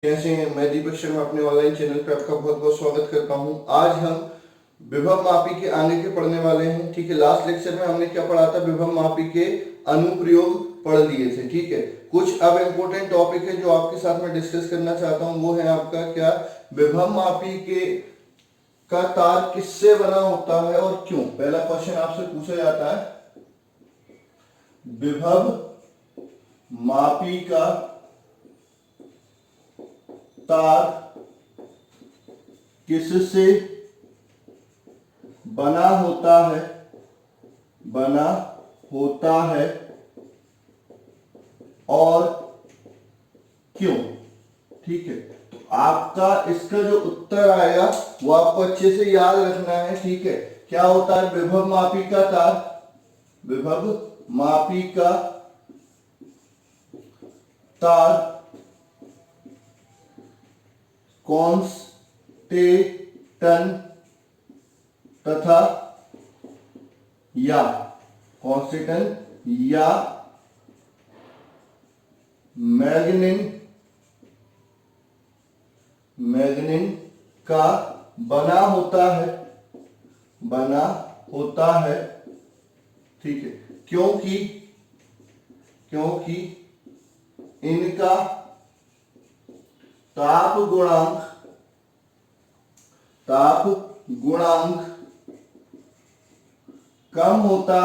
कैसे हैं? मैं दीपक शर्मा अपने ऑनलाइन चैनल पे आपका बहुत बहुत स्वागत करता हूं। आज हम विभव मापी के आगे के पढ़ने वाले हैं। ठीक है, लास्ट लेक्चर में हमने क्या पढ़ा था? विभव मापी के अनुप्रयोग पढ़ लिए थे। ठीक है, कुछ अब इम्पोर्टेंट टॉपिक है जो आपके साथ में डिस्कस करना चाहता हूं। वो है आपका क्या? विभव मापी के का तार किससे बना होता है और क्यों? पहला क्वेश्चन आपसे पूछा जाता है, विभव मापी का तार किससे बना होता है और क्यों? ठीक है, तो आपका इसका जो उत्तर आएगा वो आपको अच्छे से याद रखना है। ठीक है, क्या होता है विभव मापी का तार? विभव मापी का तार कांस्टेंट तथा या मैग्नीन का बना होता है। ठीक है, क्योंकि इनका ताप गुणांक कम होता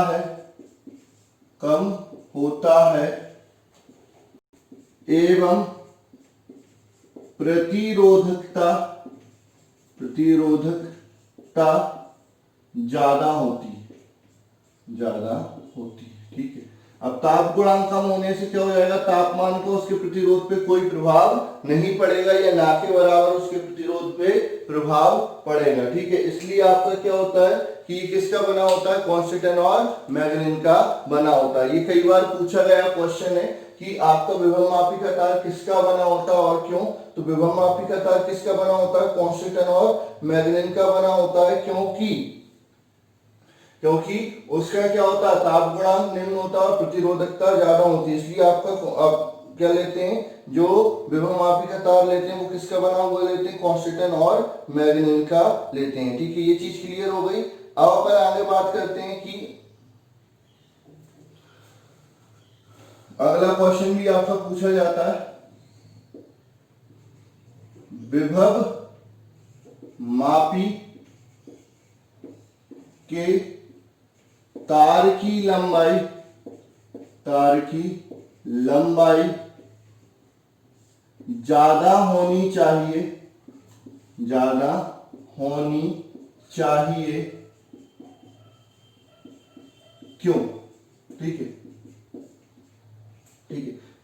है एवं प्रतिरोधकता ज्यादा होती है। ठीक है, अब ताप गुणांक कम होने से क्या हो जाएगा? तापमान का उसके प्रतिरोध पे कोई प्रभाव नहीं पड़ेगा या ना के बराबर उसके प्रतिरोध पे प्रभाव पड़ेगा। ठीक है, इसलिए आपका क्या होता है कि ये किसका बना होता है? कांस्टेंट और मैग्नीन का बना होता है। ये कई बार पूछा गया क्वेश्चन है कि आपका विभव मापी का तार किसका बना होता है और क्यों? तो विभव मापी का तार किसका बना होता है? कांस्टेंट और मैग्नीन का बना होता है। क्योंकि उसका क्या होता है? ताप गुणांक निम्न होता है और प्रतिरोधकता ज्यादा होती है। इसलिए आपका आप क्या लेते हैं? जो विभव मापी का तार लेते हैं वो किसका बना हुआ लेते हैं? कांस्टेंट और मैग्नीन का लेते हैं। ठीक है, ये चीज क्लियर हो गई। अब अपन आगे बात करते हैं कि अगला क्वेश्चन भी आपका पूछा जाता है, विभव मापी के तार की लंबाई ज्यादा होनी चाहिए क्यों? ठीक है,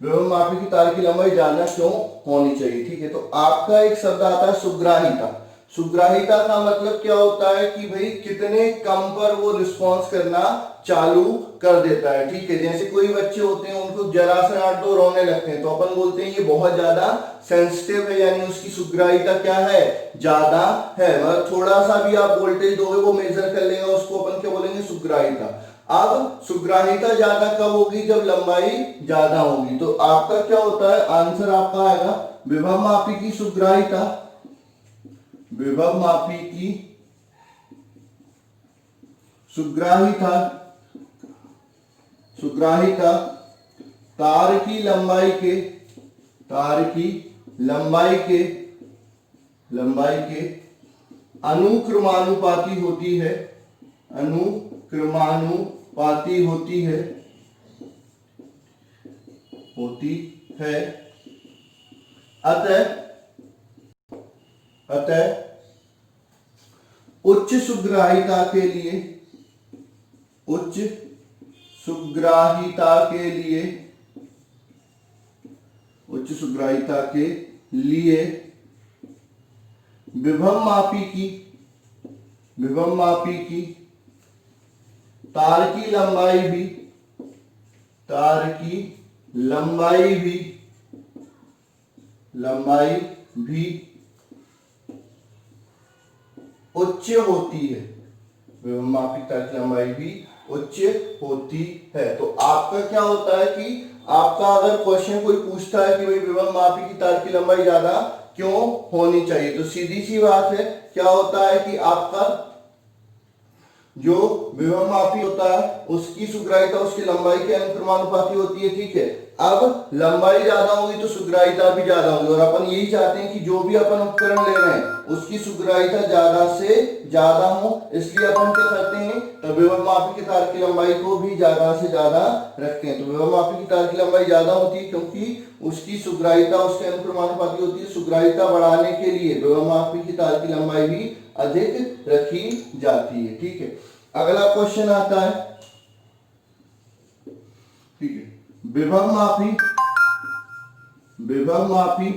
विभव मापी की तार की लंबाई ज्यादा क्यों होनी चाहिए? ठीक है, तो आपका एक शब्द आता है सुग्राहिता। सुग्राहिता का मतलब क्या होता है कि भाई कितने कम पर वो रिस्पॉन्स करना चालू कर देता है। ठीक है, जैसे कोई बच्चे होते हैं उनको जरा सा डांट दो रोने लगते हैं, तो अपन बोलते हैं ये बहुत ज्यादा सेंसिटिव है, यानी उसकी सुग्राहिता क्या है? ज्यादा है। मतलब थोड़ा सा भी आप वोल्टेज दोगे वो मेजर कर लेगा, उसको अपन क्या बोलेंगे? सुग्राहिता। अब सुग्राहिता ज्यादा कब होगी? जब लंबाई ज्यादा होगी। तो आपका क्या होता है? आंसर आपका आएगा विभव मापी की सुग्राहिता तार की लंबाई के अनुक्रमानुपाती होती है। अतः उच्च सुग्राहिता के लिए विभव मापी की तार की लंबाई भी उच्च होती है। विभव मापी तार की लंबाई भी उच्च होती है। तो आपका क्या होता है कि आपका अगर क्वेश्चन कोई पूछता है कि भाई विभव मापी की तार की लंबाई ज्यादा क्यों होनी चाहिए, तो सीधी सी बात है, क्या होता है कि आपका जो विभव मापी होता है उसकी सुग्राहिता उसकी लंबाई के अनुक्रमानुपाती होती है, ठीक है। अब लंबाई ज्यादा होगी तो सुग्राहिता भी ज्यादा होगी, और अपन यही चाहते हैं कि जो भी अपन उपकरण ले रहे हैं उसकी सुग्राहिता ज्यादा से ज्यादा हो, इसलिए अपन क्या करते हैं, तो विभव मापी की तार की लंबाई को भी ज्यादा से ज्यादा रखते हैं। तो विभव मापी की तार की लंबाई ज्यादा होती है क्योंकि उसकी सुग्राहिता उसके अनुक्रमानुपाती होती है। सुग्राहिता बढ़ाने के लिए विभव मापी की तार की लंबाई भी अधिक रखी जाती है, ठीक है। अगला क्वेश्चन आता है, ठीक है, विभव मापी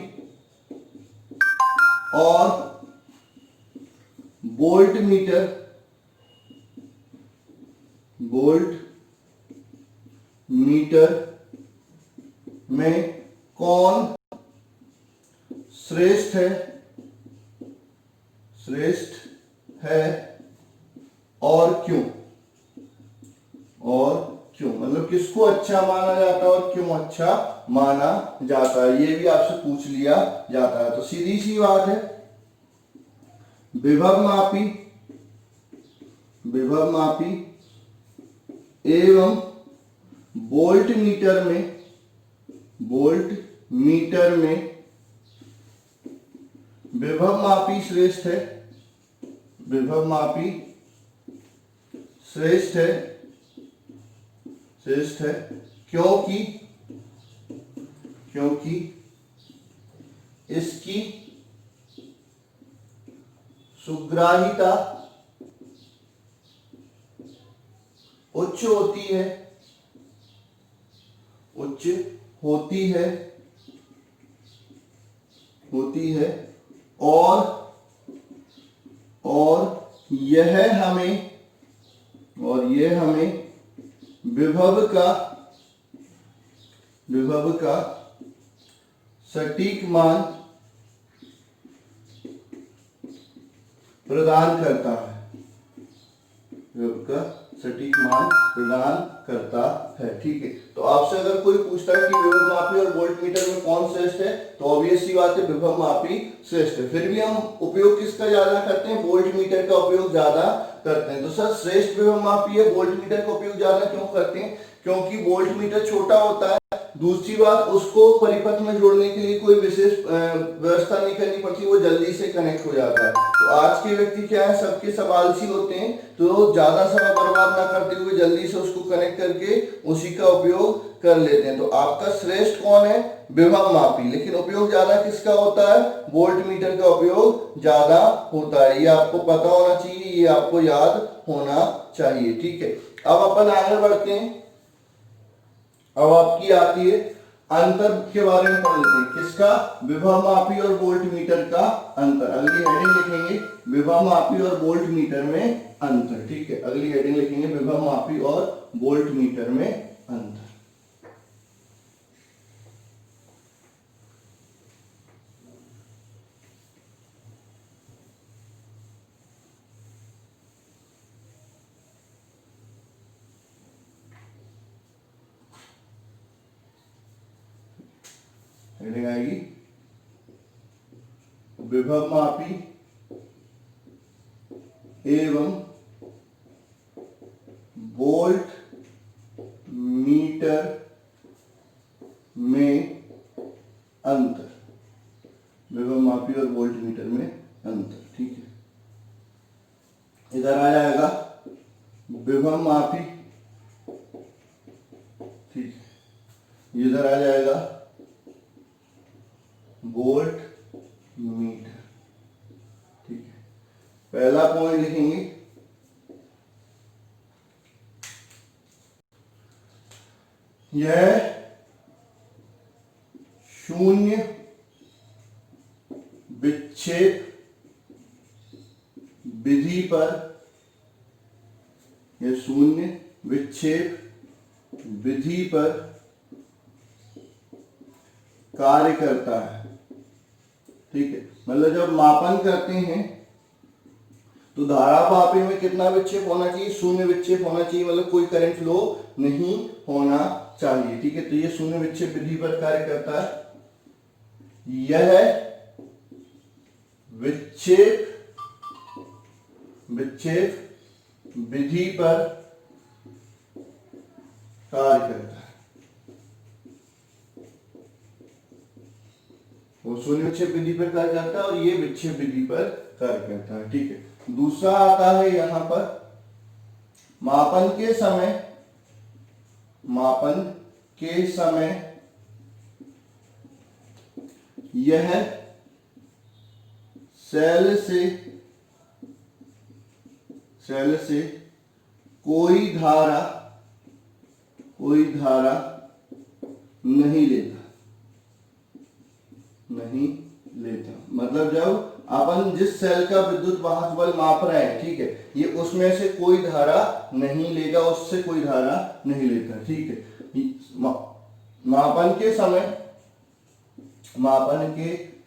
और वोल्ट मीटर में कौन श्रेष्ठ है और क्यों, मतलब किसको अच्छा माना जाता है और क्यों अच्छा माना जाता है, ये भी आपसे पूछ लिया जाता है। तो सीधी सी बात है, विभव मापी एवं वोल्ट मीटर में विभव मापी श्रेष्ठ है क्योंकि इसकी सुग्राहिता उच्च होती है और यह हमें विभव का सटीक मान प्रदान करता है, ठीक है। तो आपसे अगर कोई पूछता है कि विभव मापी और वोल्ट मीटर में कौन श्रेष्ठ है, तो ऑब्वियस सी बात है विभव मापी श्रेष्ठ है। फिर भी हम उपयोग किसका ज्यादा करते हैं, वोल्ट मीटर का उपयोग ज्यादा करते हैं। तो सर श्रेष्ठ विभव मापी है, वोल्ट मीटर का उपयोग ज्यादा क्यों करते हैं, क्योंकि वोल्ट मीटर छोटा होता है। दूसरी बात, उसको परिपथ में जोड़ने के लिए कोई विशेष व्यवस्था नहीं करनी पड़ती, वो जल्दी से कनेक्ट हो जाता है। तो आज के व्यक्ति क्या है, सबके सब आलसी होते हैं, तो ज्यादा समय बर्बाद ना करते हुए जल्दी से उसको कनेक्ट करके उसी का उपयोग कर लेते हैं। तो आपका श्रेष्ठ कौन है, विभव मापी, लेकिन उपयोग ज्यादा किसका होता है, वोल्ट मीटर का उपयोग ज्यादा होता है। ये आपको पता होना चाहिए, ये आपको याद होना चाहिए, ठीक है। अब अपन आगे बढ़ते हैं। अब आपकी आती है अंतर के बारे में पढ़ लेते हैं, किसका, विभव मापी और वोल्ट मीटर का अंतर। अगली हेडिंग लिखेंगे विभव मापी और वोल्ट मीटर में अंतर, ठीक है। अगली हेडिंग लिखेंगे विभव मापी और वोल्ट मीटर में अंतर। हेडिंग आएगी विभव मापी एवं वोल्ट मीटर में अंतर, विभव मापी और वोल्ट मीटर में अंतर, ठीक है। इधर आ जाएगा विभव मापी, ठीक है, इधर आ जाएगा वोल्ट मीटर, ठीक है। पहला पॉइंट लिखेंगे, यह शून्य विक्षेप विधि पर, यह शून्य विक्षेप विधि पर कार्य करता है, ठीक है। मतलब जब मापन करते हैं तो धारा मापी में कितना विक्षेप होना चाहिए, शून्य विक्षेप होना चाहिए, मतलब कोई करंट फ्लो नहीं होना चाहिए, ठीक है। तो ये शून्य विक्षेप विधि पर कार्य करता है। यह विक्षेप विधि पर कार्य करता है, वो शून्य विक्षेप विधि पर कार्य करता है और ये विक्षेप विधि पर कार्य करता है, ठीक है। दूसरा आता है यहां पर मापन के समय यह सेल से कोई धारा नहीं लेता, मतलब जब अपन जिस सेल का विद्युत वाहक बल माप रहे हैं, ठीक है, ये उसमें से कोई धारा नहीं लेगा, उससे कोई धारा नहीं लेता, ठीक है। मापन के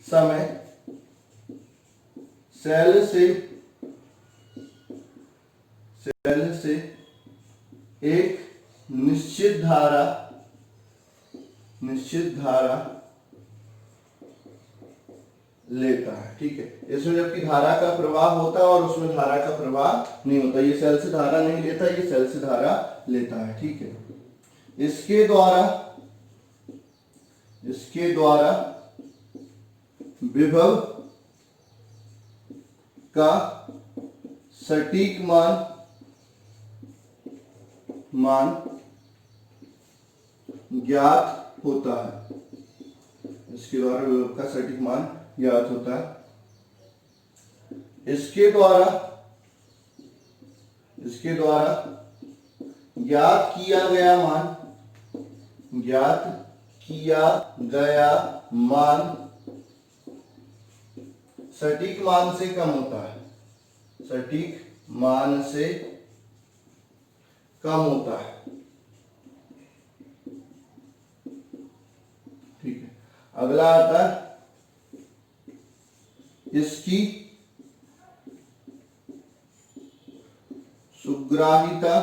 समय सेल से एक निश्चित धारा लेता है, ठीक है। इसमें जबकि धारा का प्रवाह होता है और उसमें धारा का प्रवाह नहीं होता, ये सेल से धारा नहीं लेता, ये सेल से धारा लेता है, ठीक है। इसके द्वारा विभव का सटीक मान ज्ञात होता है, इसके द्वारा विभव का सटीक मान ज्ञात होता है। इसके द्वारा ज्ञात किया गया मान सटीक मान से कम होता है, ठीक है। अगला आता है इसकी सुग्राहिता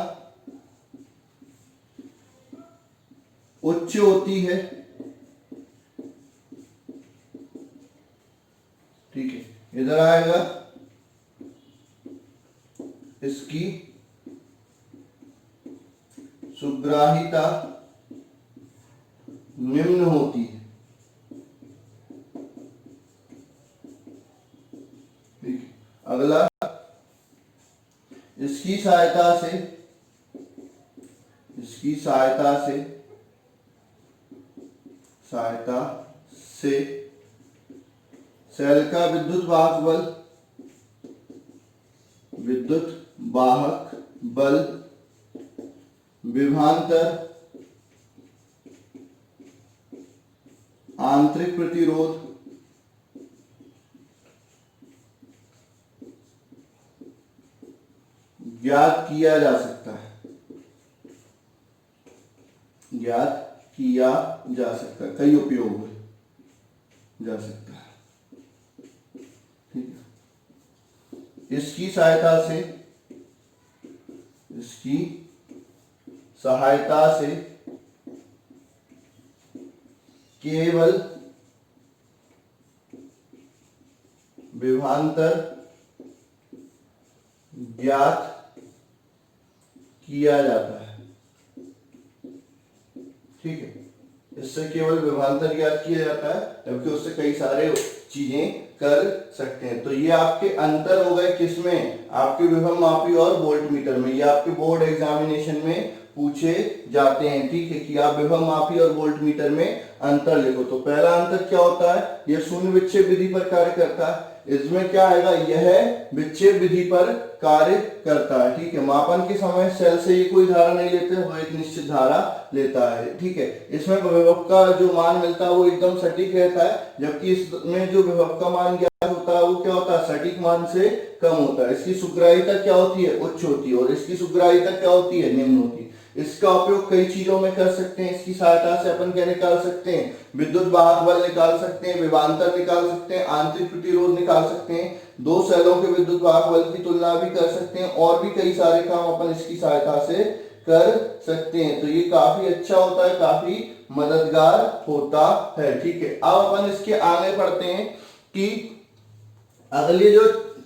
उच्च होती है, ठीक है। इधर आएगा इसकी सुग्राहिता निम्न होती है, ठीक है। अगला इसकी सहायता से सेल का विद्युत वाहक बल विभवांतर आंतरिक प्रतिरोध ज्ञात किया जा सकता है, कई उपयोग में जा सकता है, ठीक है। इसकी सहायता से केवल विभवांतर ज्ञात किया जाता है, ठीक है। इससे केवल विभवांतर ज्ञात किया जाता है, जबकि उससे कई सारे चीजें कर सकते हैं। तो ये आपके अंतर हो गए किसमें, आपके विभव मापी और वोल्ट मीटर में। ये आपके बोर्ड एग्जामिनेशन में पूछे जाते हैं, ठीक है, कि आप विभव मापी और वोल्ट मीटर में अंतर लिखो। तो पहला अंतर क्या होता है, यह शून्य विक्षेप विधि पर कार्य करता है। इसमें क्या आएगा, यह विक्षेप विधि पर कार्य करता है, ठीक है। मापन के समय सेल से ये कोई धारा नहीं लेते, वो एक निश्चित धारा लेता है, ठीक है। इसमें विभव का जो मान मिलता है वो एकदम सटीक रहता है, जबकि इसमें जो विभव का मान ज्ञात होता है वो क्या होता है, सटीक मान से कम होता है। इसकी सुग्राहिता क्या होती है, उच्च होती है, और इसकी सुग्राहिता क्या होती है, निम्न होती है। इसका उपयोग कई चीजों में कर सकते हैं। इसकी सहायता से अपन क्या निकाल सकते हैं, विद्युत वाहक बल निकाल सकते हैं, विभवांतर निकाल सकते हैं, आंतरिक प्रतिरोध निकाल सकते हैं, दो सेलों के विद्युत वाहक बल की तुलना भी कर सकते हैं, और भी कई सारे काम अपन इसकी सहायता से कर सकते हैं। तो ये काफी अच्छा होता है, काफी मददगार होता है। ठीक है, अब अपन इसके आगे बढ़ते हैं कि अगले जो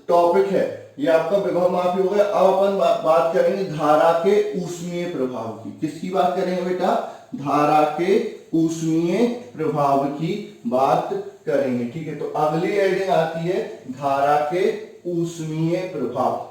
टॉपिक है ये आपका विभव मापी हो गया। अब अपन बात करेंगे धारा के ऊष्मीय प्रभाव की। किसकी बात करेंगे बेटा, धारा के ऊष्मीय प्रभाव की बात करेंगे। ठीक है, तो अगली हेडिंग आती है धारा के ऊष्मीय प्रभाव।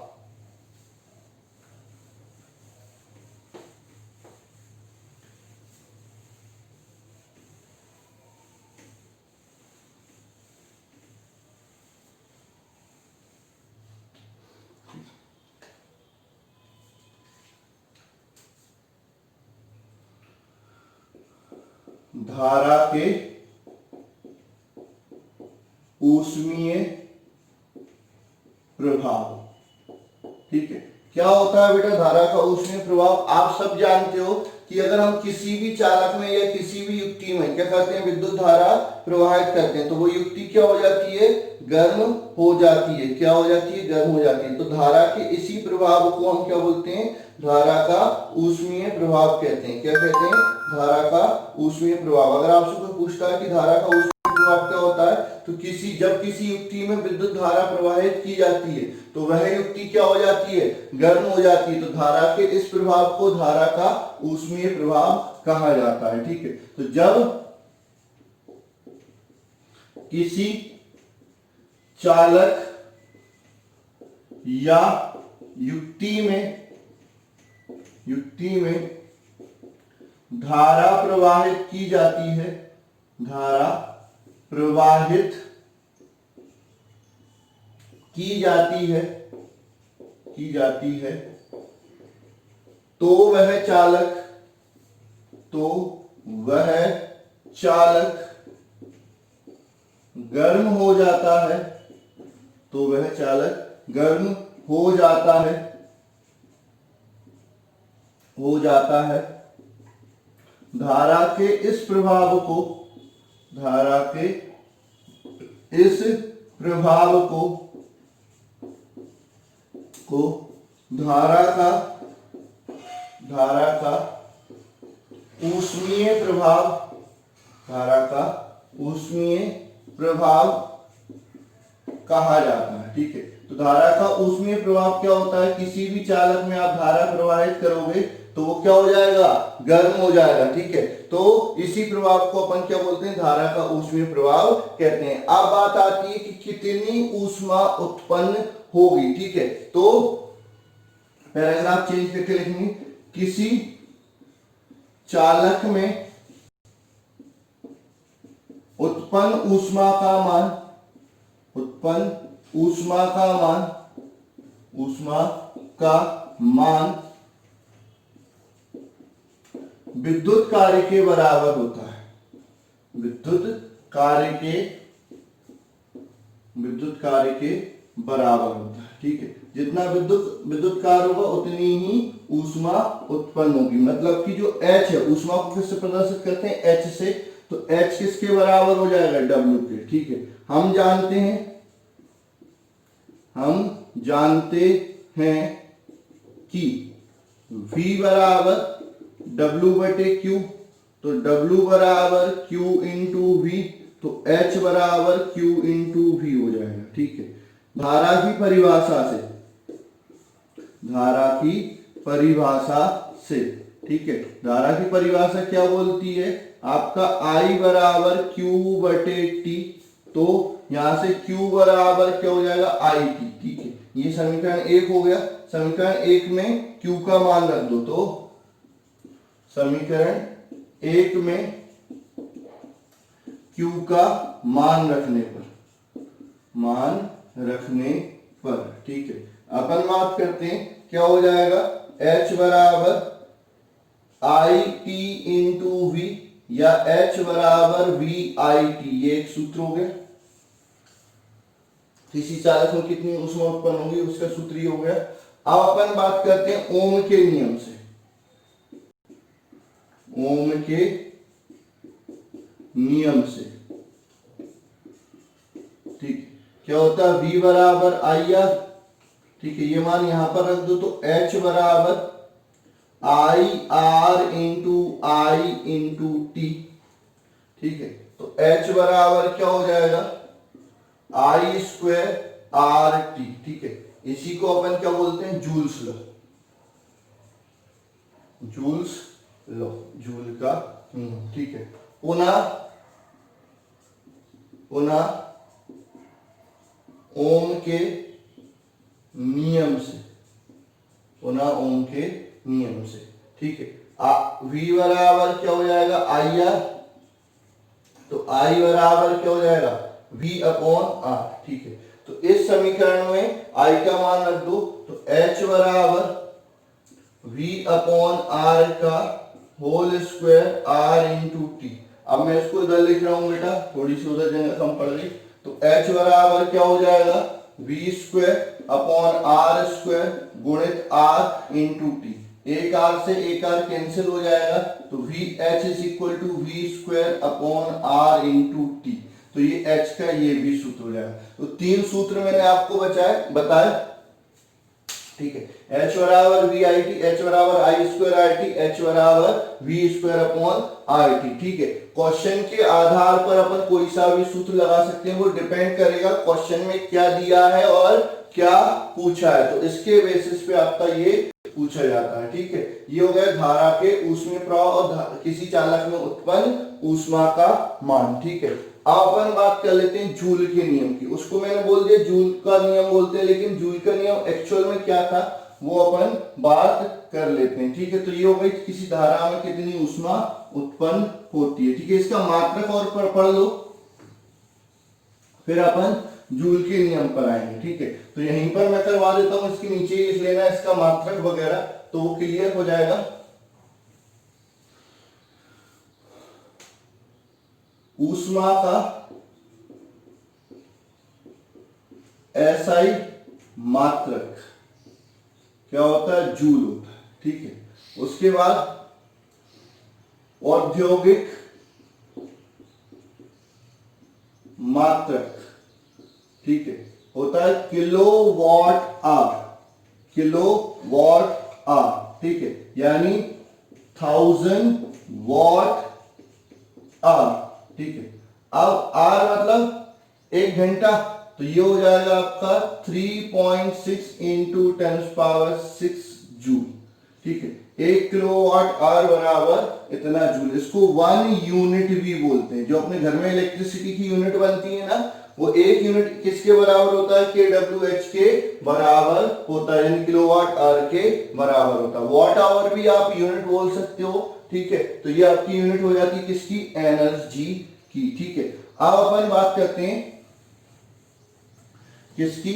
धारा के ऊष्मीय प्रभाव। ठीक है, क्या होता है बेटा धारा का ऊष्मीय प्रभाव? आप सब जानते हो कि अगर हम किसी भी चालक में या किसी भी युक्ति में क्या करते हैं, विद्युत धारा प्रवाहित करते हैं, तो वो युक्ति क्या हो जाती है, गर्म हो जाती है। क्या हो जाती है, गर्म हो जाती है। तो धारा के इसी प्रभाव को हम क्या बोलते हैं, धारा का ऊष्मीय प्रभाव कहते हैं। क्या कहते हैं, धारा का ऊष्मीय प्रभाव। अगर आपसे कोई पूछता है कि धारा का ऊष्मीय प्रभाव क्या होता है, तो जब किसी युक्ति में विद्युत धारा प्रवाहित की जाती है तो वह युक्ति क्या हो जाती है, गर्म हो जाती है। तो धारा के इस प्रभाव को धारा का ऊष्मीय प्रभाव कहा जाता है। ठीक है, तो जब किसी चालक या युक्ति में धारा प्रवाहित की जाती है, धारा प्रवाहित की जाती है, तो वह चालक गर्म हो जाता है, तो वह चालक गर्म हो जाता है। धारा के इस प्रभाव को धारा का ऊष्मीय प्रभाव कहा जाता है। ठीक है, तो धारा का ऊष्मीय प्रभाव क्या होता है, किसी भी चालक में आप धारा प्रवाहित करोगे तो वो क्या हो जाएगा, गर्म हो जाएगा। ठीक है, तो इसी प्रभाव को अपन क्या बोलते हैं, धारा का ऊष्मीय प्रभाव कहते हैं। अब बात आती है कि कितनी ऊष्मा उत्पन्न होगी। ठीक है, तो पैराग्राफ चेंज करके लिखेंगे, किसी चालक में उत्पन्न ऊष्मा का मान विद्युत कार्य के बराबर होता है। विद्युत कार्य के बराबर होता है। ठीक है, जितना विद्युत कार्य होगा उतनी ही ऊष्मा उत्पन्न होगी। मतलब कि जो H है, ऊष्मा को किससे प्रदर्शित करते हैं, H से। तो H किसके बराबर हो जाएगा, W के। ठीक है, हम जानते हैं कि V बराबर W बटे Q, तो W बराबर Q इंटू V, तो H बराबर Q इंटू V हो जाएगा। ठीक है, धारा की परिभाषा से ठीक है, धारा की परिभाषा क्या बोलती है, आपका I बराबर Q बटे T, तो यहां से Q बराबर क्या हो जाएगा, IT। ठीक है, ये समीकरण 1 हो गया। समीकरण 1 में Q का मान रख दो, तो समीकरण 1 में Q का मान रखने पर ठीक है, अपन बात करते हैं क्या हो जाएगा, H बराबर IT इंटू V या H बराबर VIT, ये एक सूत्र हो गया। किसी चालक में कितनी ऊष्मा उत्पन्न होगी उसका सूत्र ही हो गया। अब अपन बात करते हैं ओम के नियम से। ओम के नियम से। ठीक, क्या होता है V बराबर IR। ठीक है, ये मान यहां पर रख दो, तो H बराबर IR into I into T। ठीक है, तो H बराबर क्या हो जाएगा, I स्क्वायर RT। ठीक है, इसी को अपन क्या बोलते हैं, joules law. Joules law, joule का। ठीक है, पुनः ओम के नियम से, पुनः ओम के नियम से। ठीक है, V बराबर क्या हो जाएगा, IR, तो I बराबर क्या हो जाएगा, V अपॉन R। ठीक है, तो इस समीकरण में I का मान रख दो, तो H बराबर V अपॉन R का whole square R into T. अब मैं इसको इधर लिख रहा हूं बेटा, थोड़ी सी उधर जगह कम पड़ गई, तो H बराबर क्या हो जाएगा, V square upon R square गुणित R इंटू टी। एक R से एक R कैंसिल हो जाएगा, तो VH is equal to V square upon R into T. तो ये H का ये भी सूत्र हो जाएगा। तो तीन सूत्र मैंने आपको बताया। ठीक है, H बराबर VIT, H बराबर I स्क्वायर RT, H बराबर V स्क्वायर अपॉन RT। ठीक है, क्वेश्चन के आधार पर अपन कोई सा भी सूत्र लगा सकते हैं, वो डिपेंड करेगा क्वेश्चन में क्या दिया है और क्या पूछा है, तो इसके बेसिस पे आपका ये पूछा जाता है। ठीक है, ये हो गया धारा के ऊष्मीय प्रवाह और किसी चालक में उत्पन्न ऊष्मा का मान। ठीक है, अब अपन बात कर लेते हैं जूल के नियम की। उसको मैंने बोल दिया जूल का नियम बोलते हैं, लेकिन जूल का नियम एक्चुअल में क्या था वो अपन बात कर लेते हैं। ठीक है, तो ये हो गई किसी धारा में कितनी ऊष्मा उत्पन्न होती है। ठीक है, इसका मात्रक और पढ़ लो, फिर अपन जूल के नियम पर आएंगे। ठीक है, तो यहीं पर मैं करवा देता हूं, इसके नीचे ही लिख लेना इसका मात्रक वगैरह, तो वो क्लियर हो जाएगा। ऊष्मा का SI मात्रक क्या होता है, जूल होता है। ठीक है, उसके बाद औद्योगिक मात्रक, ठीक है, होता है किलोवाट आवर, किलोवाट आवर। ठीक है, यानी 1000 वाट आवर। ठीक है, अब R मतलब एक घंटा, तो ये हो जाएगा आपका 3.6 इंटू 10⁶ जूल। ठीक है, 1 किलोवाट आवर बराबर इतना जूल। इसको 1 यूनिट भी बोलते हैं। जो अपने घर में इलेक्ट्रिसिटी की यूनिट बनती है ना, वो 1 यूनिट किसके बराबर होता है, kWh के बराबर होता है, यानी किलोवाट आवर के बराबर होता है। वॉट आवर भी आप यूनिट बोल सकते हो। ठीक है, तो ये आपकी यूनिट हो जाती है किसकी, एनर्जी की। ठीक है, अब अपन बात करते हैं किसकी,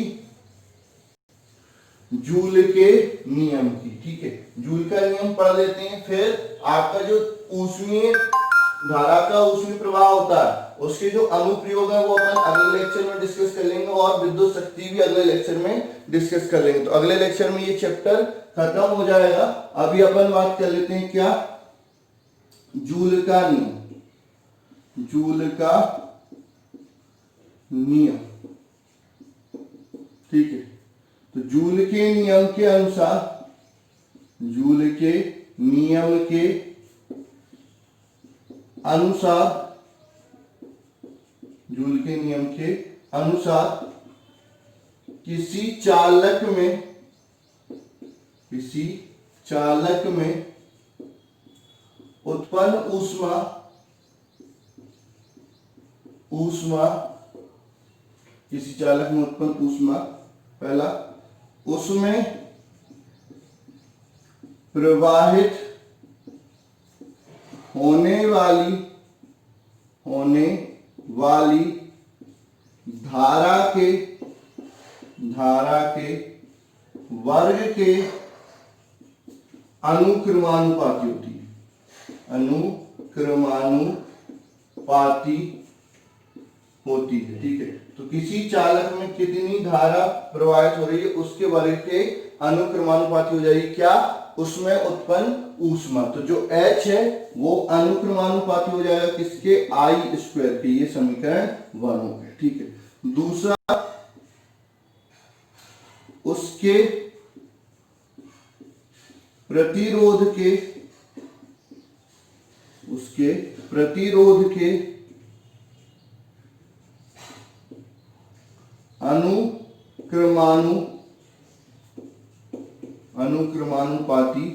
जूल के नियम की। ठीक है, जूल का नियम पढ़ लेते हैं, फिर आपका जो ऊष्मीय धारा का ऊष्मीय प्रवाह होता है उसके जो अनुप्रयोग है वो अपन अगले लेक्चर में डिस्कस कर लेंगे, और विद्युत शक्ति भी अगले लेक्चर में डिस्कस कर लेंगे। तो अगले लेक्चर में ये चैप्टर खत्म हो जाएगा। अभी अपन बात कर लेते हैं क्या, जूल का नियम। जूल का नियम, ठीक है, तो जूल के नियम के अनुसार, जूल के नियम के अनुसार, जूल के नियम के अनुसार किसी चालक में उत्पन्न ऊष्मा, किसी चालक में उत्पन्न ऊष्मा, पहला उसमें प्रवाहित होने वाली धारा के वर्ग के अनुक्रमानुपाती होती है, अनुक्रमानुपाती होती है। ठीक है, तो किसी चालक में कितनी धारा प्रवाहित हो रही है उसके वर्ग के अनुक्रमानुपाती हो जाएगी क्या, उसमें उत्पन्न ऊष्मा। तो जो H है वो अनुक्रमानुपाती हो जाएगा किसके, I स्क्वायर के। ये समीकरण 1 हो गया, ठीक है। दूसरा, उसके प्रतिरोध के अनुक्रमानुपाती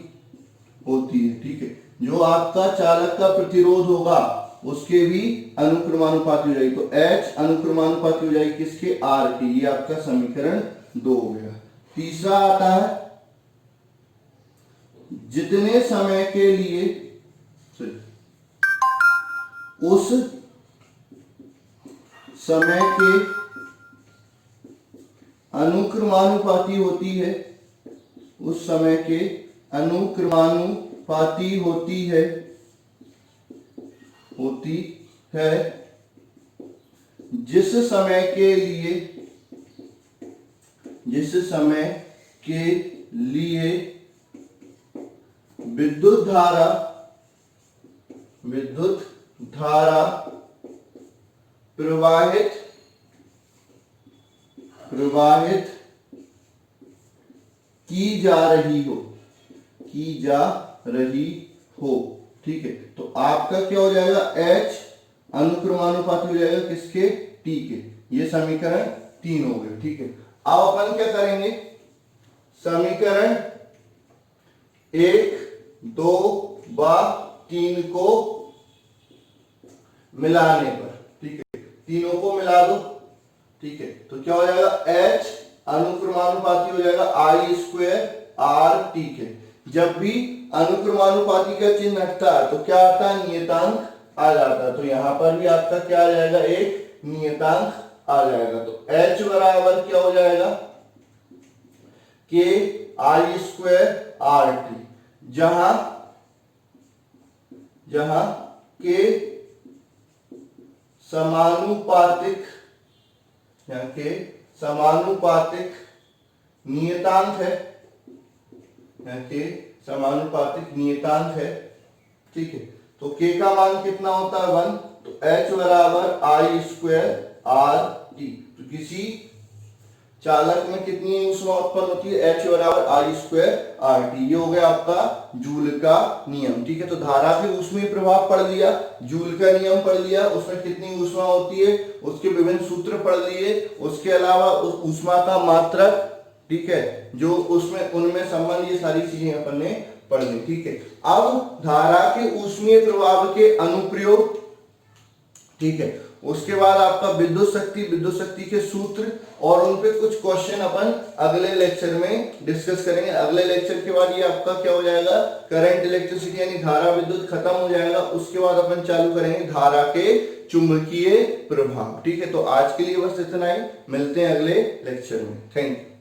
होती है, ठीक है। जो आपका चालक का प्रतिरोध होगा उसके भी अनुक्रमानुपाती हो जाएगी। तो H अनुक्रमानुपाती हो जाएगी किसके, R के। ये आपका समीकरण 2 हो गया। तीसरा आता है, जितने समय के लिए उस समय के अनुक्रमानुपाती होती है, उस समय के अनुक्रमानुपाती होती है जिस समय के लिए विद्युत धारा प्रवाहित की जा रही हो, ठीक है। तो आपका क्या हो जाएगा, H अनुक्रमानुपाती हो जाएगा किसके, T के। ये समीकरण 3 हो गए, ठीक है। अब अपन क्या करेंगे, समीकरण 1, 2 व 3 को मिलाने पर, ठीक है, तीनों को मिला दो, ठीक है। तो क्या हो जाएगा, H अनुक्रमानुपाती हो जाएगा I स्क्वायर R T के। जब भी अनुक्रमानुपाती का चिन्ह हटता है तो क्या आता है, नियतांक आ जाता है। तो यहां पर भी आपका क्या आ जाएगा, एक नियतांक आ जाएगा। तो H बराबर क्या हो जाएगा, K I square R T, जहां K समानुपातिक नियतांक है, ठीक है। तो K का मान कितना होता है, 1। तो H बराबर I स्क्वायर R T। तो किसी चालक में कितनी ऊष्मा उत्पन्न होती है, H बराबर I स्क्वायर R T। ये हो गया आपका जूल का नियम, ठीक है। तो धारा के ऊष्मीय प्रभाव पढ़ लिया, जूल का नियम पढ़ लिया, उसमें कितनी ऊष्मा होती है उसके विभिन्न सूत्र पढ़ लिए। उसके अलावा उस ऊष्मा का मात्रक, ठीक है, जो उसमें उनमें संबंध, ये सारी चीजें अपन ने पढ़ ली, ठीक है। अब धारा के ऊष्मीय प्रभाव के अनुप्रयोग, ठीक है। उसके बाद आपका विद्युत शक्ति के सूत्र और उन पे कुछ क्वेश्चन अपन अगले लेक्चर में डिस्कस करेंगे। अगले लेक्चर के बाद ये आपका क्या हो जाएगा, करंट इलेक्ट्रिसिटी यानी धारा विद्युत खत्म हो जाएगा। उसके बाद अपन चालू करेंगे धारा के चुंबकीय प्रभाव, ठीक है। तो आज के लिए बस इतना ही, मिलते हैं अगले लेक्चर में। Thank you.